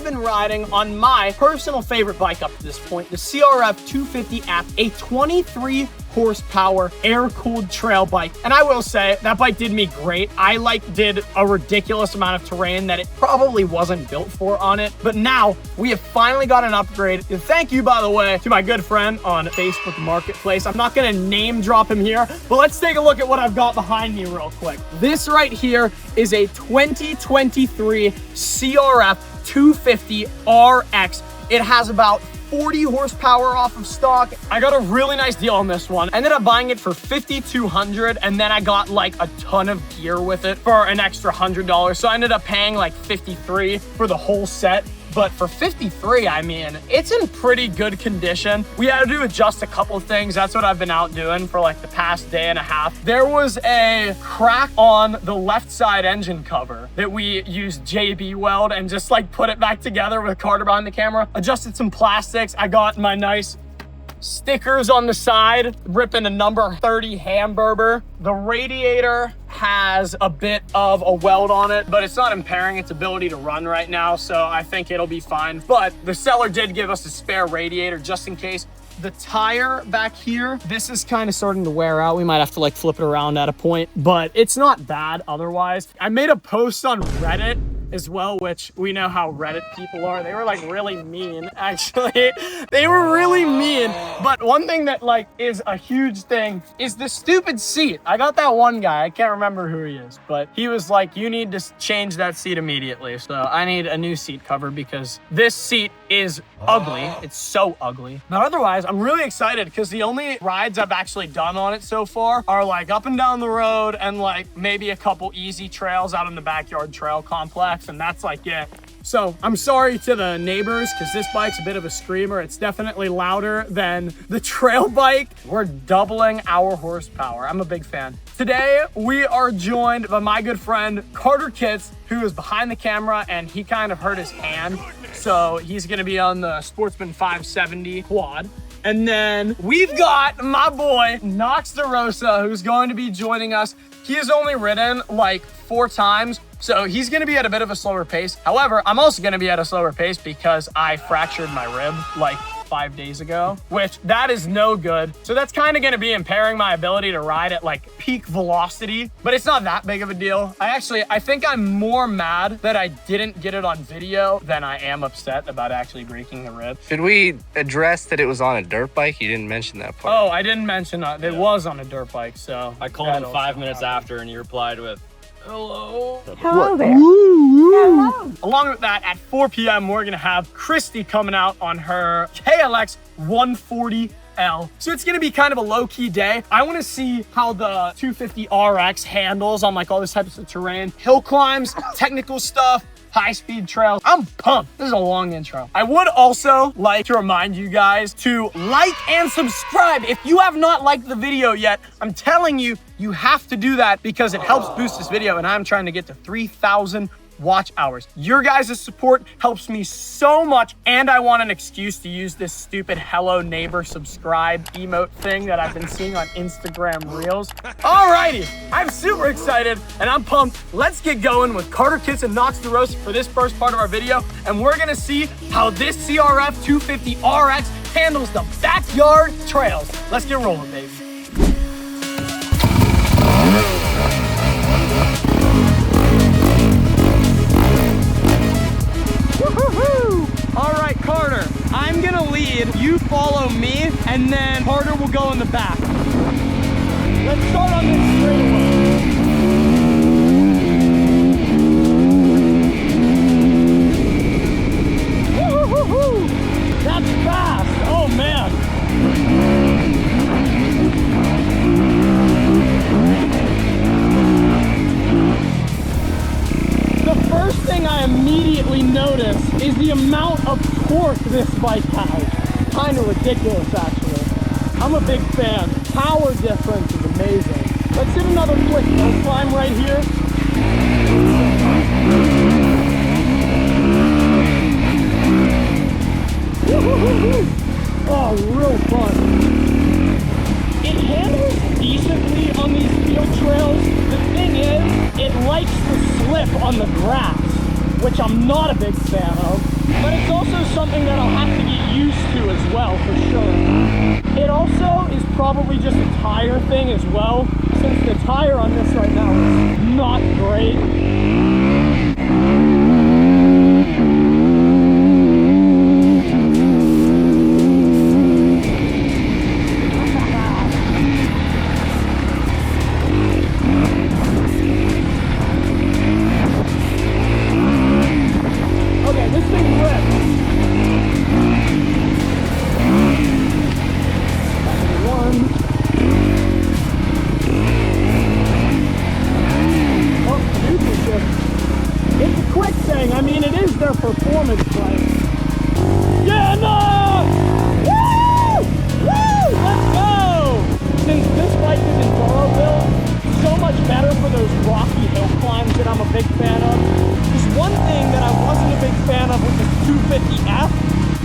I've been riding on my personal favorite bike up to this point, the CRF 250F, a 23 horsepower air-cooled trail bike. And I will say that bike did me great. I did a ridiculous amount of terrain that it probably wasn't built for on it. But now we have finally got an upgrade. And thank you, by the way, to my good friend on Facebook Marketplace. I'm not gonna name drop him here, but let's take a look at what I've got behind me real quick. This right here is a 2023 CRF 250 RX. It has about 40 horsepower off of stock. I got a really nice deal on this one. Ended up buying it for $5,200, and then I got like a ton of gear with it for an extra $100. So I ended up paying like $53 for the whole set. But for $53, I mean, it's in pretty good condition. We had to adjust a couple of things. That's what I've been out doing for like the past day and a half. There was a crack on the left side engine cover that we used JB weld and just like put it back together with Carter behind the camera. Adjusted some plastics. I got my nice stickers on the side, ripping a number 30 Hamburger. The radiator has a bit of a weld on it, but it's not impairing its ability to run right now, so I think it'll be fine. But the seller did give us a spare radiator just in case. The tire back here, this is kind of starting to wear out. We might have to like flip it around at a point, but it's not bad otherwise. I made a post on Reddit as well, which we know how Reddit people are. They were like really mean, actually. They were really mean. But one thing that like is a huge thing is the stupid seat. I got that one guy, I can't remember who he is, but he was like, you need to change that seat immediately. So I need a new seat cover because this seat is ugly. It's so ugly. But otherwise, I'm really excited because the only rides I've actually done on it so far are like up and down the road and like maybe a couple easy trails out in the backyard trail complex. And that's like it. So I'm sorry to the neighbors because this bike's a bit of a screamer. It's definitely louder than the trail bike. We're doubling our horsepower. I'm a big fan. Today, we are joined by my good friend, Carter Kitts, who is behind the camera and he kind of hurt his hand. So he's gonna be on the Sportsman 570 quad. And then we've got my boy, Nox DeRosa, who's going to be joining us. He has only ridden like 4 times, so he's gonna be at a bit of a slower pace. However, I'm also gonna be at a slower pace because I fractured my rib like 5 days ago, which that is no good. So that's kind of gonna be impairing my ability to ride at like peak velocity, but it's not that big of a deal. I think I'm more mad that I didn't get it on video than I am upset about actually breaking the rib. Should we address that it was on a dirt bike? You didn't mention that part. Oh, I didn't mention that. It was on a dirt bike, so. I called him 5 minutes after and he replied with, hello. Hello there. Hello. Along with that, at 4 p.m., we're gonna have Christy coming out on her KLX 140L. So it's gonna be kind of a low-key day. I wanna see how the 250 RX handles on like all this types of terrain. Hill climbs, technical stuff, high-speed trails. I'm pumped. This is a long intro. I would also like to remind you guys to like and subscribe. If you have not liked the video yet, I'm telling you, you have to do that because it helps boost this video and I'm trying to get to 3,000 watch hours. Your guys' support helps me so much, and I want an excuse to use this stupid hello neighbor subscribe emote thing that I've been seeing on Instagram Reels. Alrighty, I'm super excited and I'm pumped. Let's get going with Carter Kitts and Nox DeRosa for this first part of our video, and we're gonna see how this CRF 250 RX handles the backyard trails. Let's get rolling, baby. All right, Carter, I'm gonna lead, you follow me, and then Carter will go in the back. Let's start on this straightaway. Woo-hoo-hoo-hoo! That's fast, oh man. The first thing I immediately notice is the amount of torque this bike has. Kind of ridiculous, actually. I'm a big fan. Power difference is amazing. Let's hit another quick hill climb right here. Oh, real fun. It handles decently on these field trails. The thing is, it likes to slip on the grass. which I'm not a big fan of, but it's also something that I'll have to get used to as well, for sure. It also is probably just a tire thing as well, since the tire on this right now is not great. Performance bike. Yeah, no! Woo! Woo! Let's go! Since this bike is enduro built, so much better for those rocky hill climbs that I'm a big fan of. Because one thing that I wasn't a big fan of with the 250F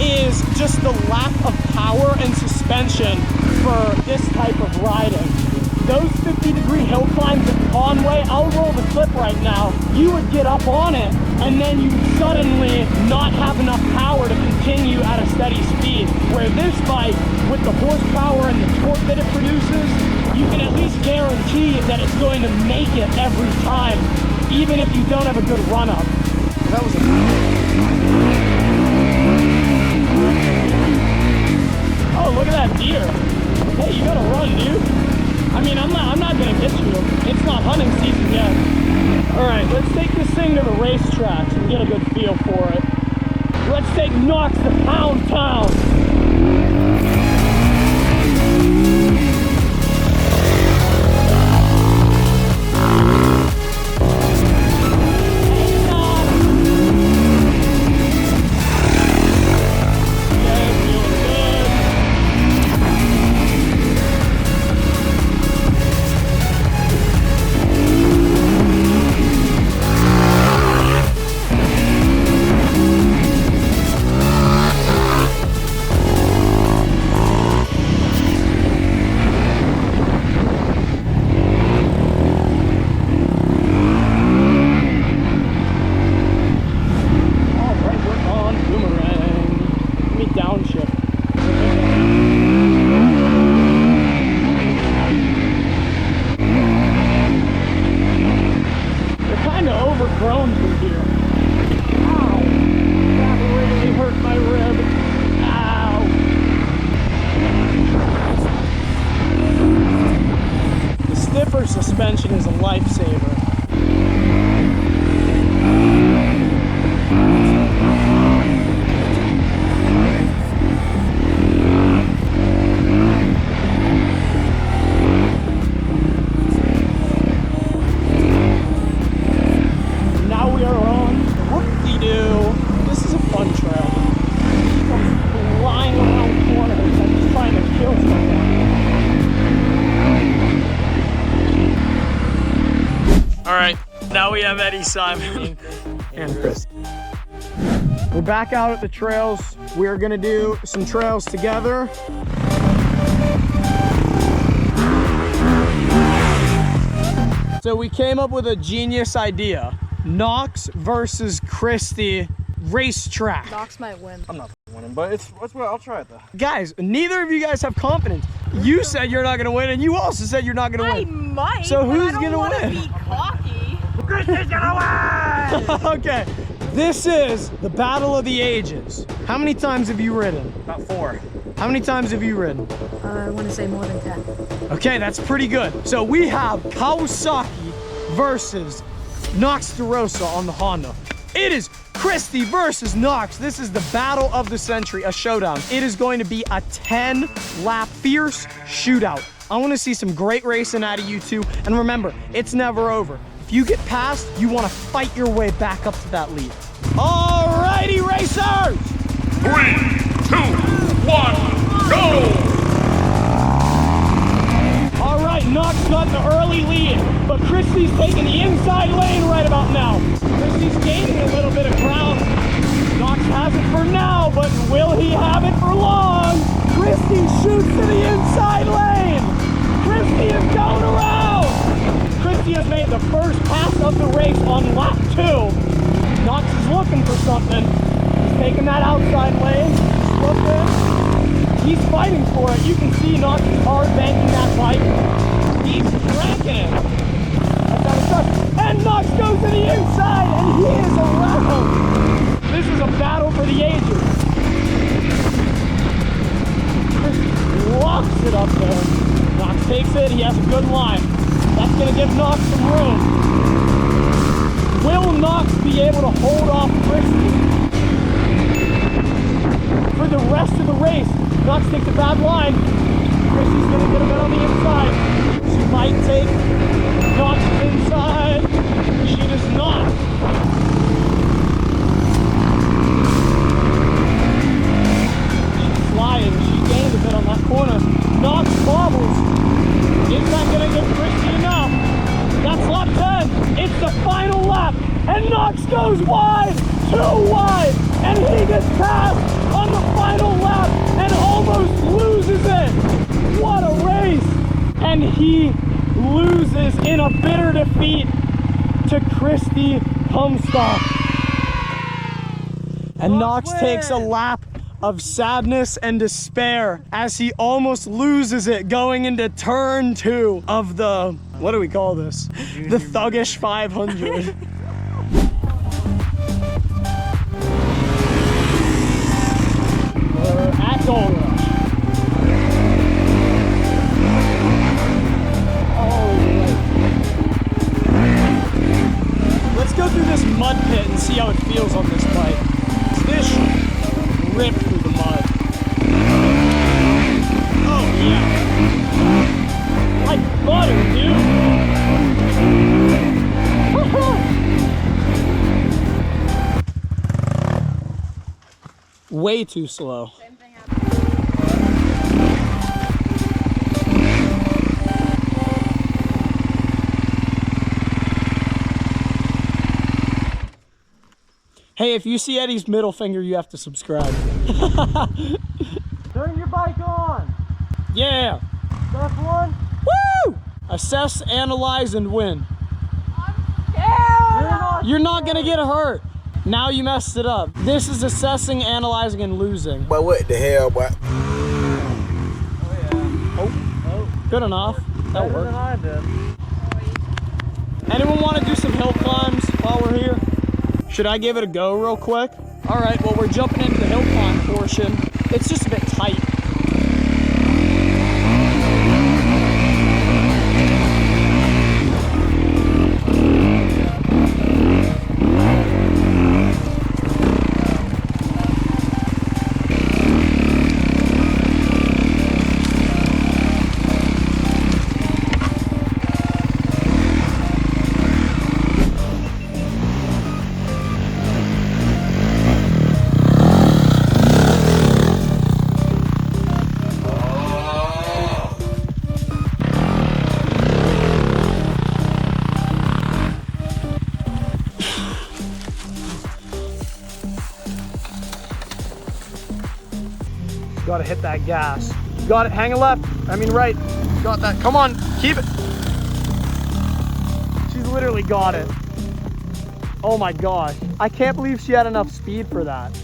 is just the lack of power and suspension for this type of riding. Those 50-degree hill climbs at Conway, I'll roll the clip right now, you would get up on it and then you would suddenly not have enough power to continue at a steady speed. Where this bike, with the horsepower and the torque that it produces, you can at least guarantee that it's going to make it every time, even if you don't have a good run-up. That was Oh, look at that deer. Hey, you gotta run, dude. I mean, I'm not gonna get you. It's not hunting season yet. All right, let's take this thing to the racetracks and get a good feel for it. Let's take Knox to Pound Town. Suspension is a lifesaver. Now we are on whoop-de-doo. This is a fun trail. I'm flying around corners. I'm just trying to kill someone. All right, now we have Eddie, Simon, and Chris. We're back out at the trails. We're gonna do some trails together. So we came up with a genius idea. Knox versus Christy racetrack. Knox might win. I'm not winning, but it's what I'll try it though. Guys, neither of you guys have confidence. You said you're not gonna win, and you also said you're not gonna win. I might. So who's but I don't gonna wanna win? Be cocky. Christy's gonna win! Okay, this is the battle of the ages. How many times have you ridden? About 4. How many times have you ridden? I want to say more than 10. Okay, that's pretty good. So we have Kawasaki versus Knox DeRosa on the Honda. It is Christy versus Knox. This is the battle of the century, a showdown. It is going to be a 10-lap fierce shootout. I want to see some great racing out of you two. And remember, it's never over. If you get past, you want to fight your way back up to that lead. Alrighty, racers! 3, 2, 1, go! All right, Knox got the early lead, but Christy's taking the inside lane right about now. Christy's gaining a little bit of ground. Knox has it for now, but will he have it for long? Christy shoots to the inside lane. Christy is going around. Christy has made the first pass of the race on lap 2. Knox is He's looking for something. He's taking that outside lane. He's looking. He's fighting for it. You can see Knox is hard banking that bike. He's cranking it. That's out of touch. And Knox goes to the inside, and he is around. This is a battle for the ages. Chris locks it up there. Knox takes it. He has a good line. That's going to give Knox some room. Will Knox be able to hold off Christie for the rest of the race? Knox takes a bad line. Christie's going to get a bit on the inside. She might take Knox inside. She does not. She's flying. She gained a bit on that corner. Knox bobbles. Is that going to give Christie enough? That's lap 10. It's the final lap. And Knox goes wide, too wide. And he gets passed on the final lap and almost loses it. What a race. And he loses in a bitter defeat to Christie Comstock. And Knox takes a lap of sadness and despair as he almost loses it going into turn 2 of the, what do we call this? The Thuggish 500. We're at Gold Rush. Let's go through this mud pit and see how it feels on this bike. This ripped through the mud. Oh yeah. Like butter, dude. Way too slow. Hey, if you see Eddie's middle finger, you have to subscribe. Turn your bike on. Yeah. Step 1. Woo! Assess, analyze, and win. You're not gonna get hurt. Now you messed it up. This is assessing, analyzing, and losing. But what the hell, boy? Oh, good enough. That worked. I did. Anyone want to do some hill climbs while we're here? Should I give it a go real quick? All right, well, we're jumping into the hill climb portion. It's just a bit tight. Gotta hit that gas. Got it, hang a left. I mean right. Got that, come on, keep it. She's literally got it. Oh my gosh. I can't believe she had enough speed for that.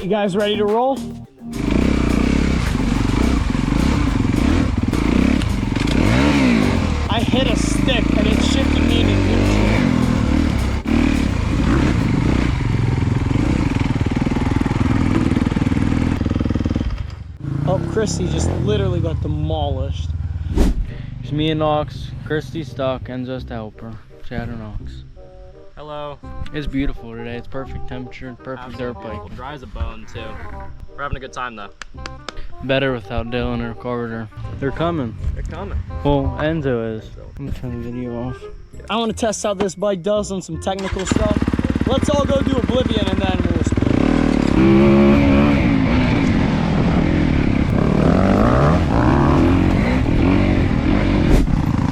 You guys ready to roll? I hit a stick and it shifted me into neutral. Oh, Christie just literally got demolished. It's me and Knox, Christie stuck, and just a helper, Shadow Knox. Hello. It's beautiful today. It's perfect temperature, perfect dirt bike. Dry as a bone too. We're having a good time though. Better without Dylan or Carter. They're coming. They're coming. Well, Enzo is. I'm gonna turn the video off. I want to test how this bike does on some technical stuff. Let's all go do Oblivion and then we'll split.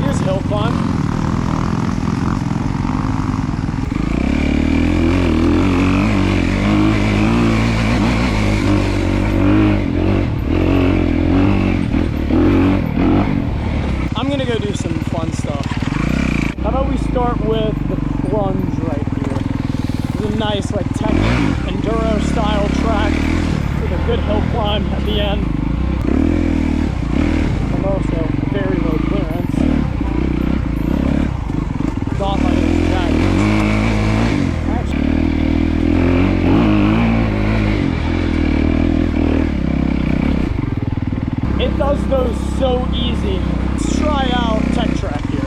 Here's hill climb. I'm gonna go do some fun stuff. How about we start with a nice like tech enduro style track with a good hill climb at the end, and also very low clearance. Not like that. It does those so easy. Let's try out tech track here.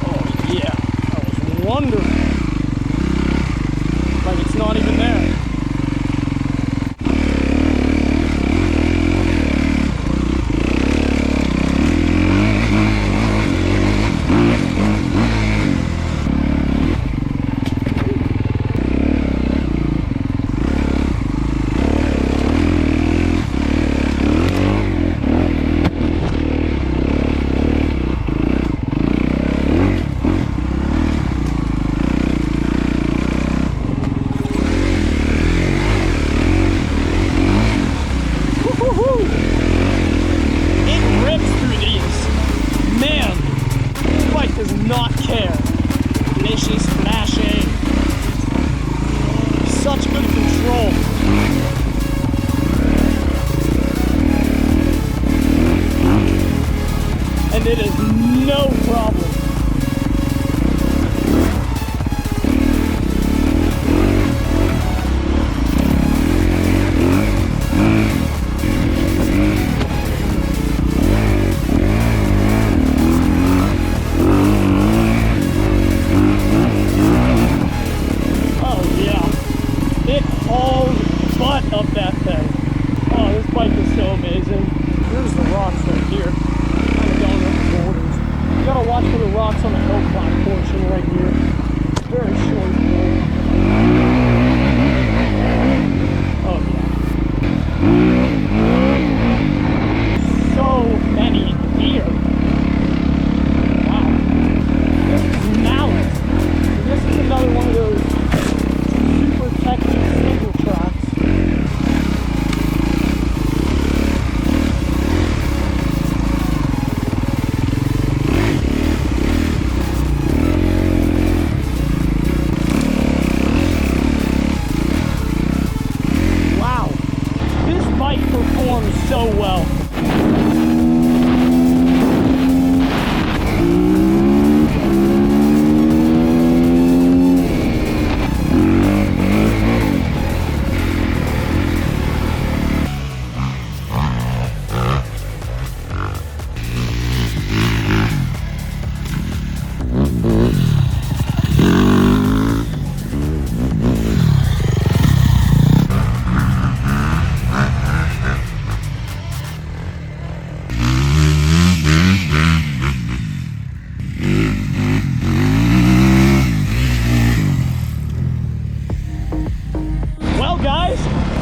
Oh yeah, that was wonderful. Like it's not even there. Does not care. Mishy smashing. Such good control. And it is no problem. Up that thing. Oh, this bike is so amazing. Here's the rocks right here. Kind of going up the boulders. You gotta watch for the rocks on the hill climb portion right here. Very short road. Oh yeah. So many deer. Wow. This is malice. This is another one of those super technical single tracks. Performs so well.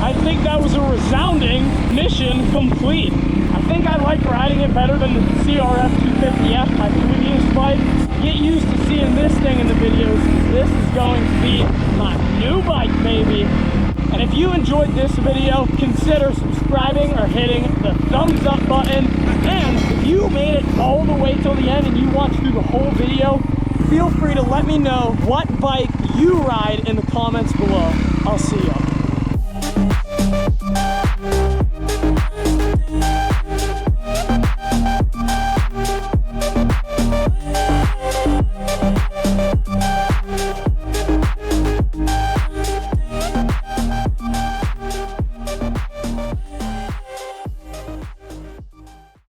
I think that was a resounding mission complete. I think I like riding it better than the CRF 250F, my previous bike. Get used to seeing this thing in the videos. This is going to be my new bike, baby. And if you enjoyed this video, consider subscribing or hitting the thumbs up button. And if you made it all the way till the end and you watched through the whole video, feel free to let me know what bike you ride in the comments below. I'll see y'all.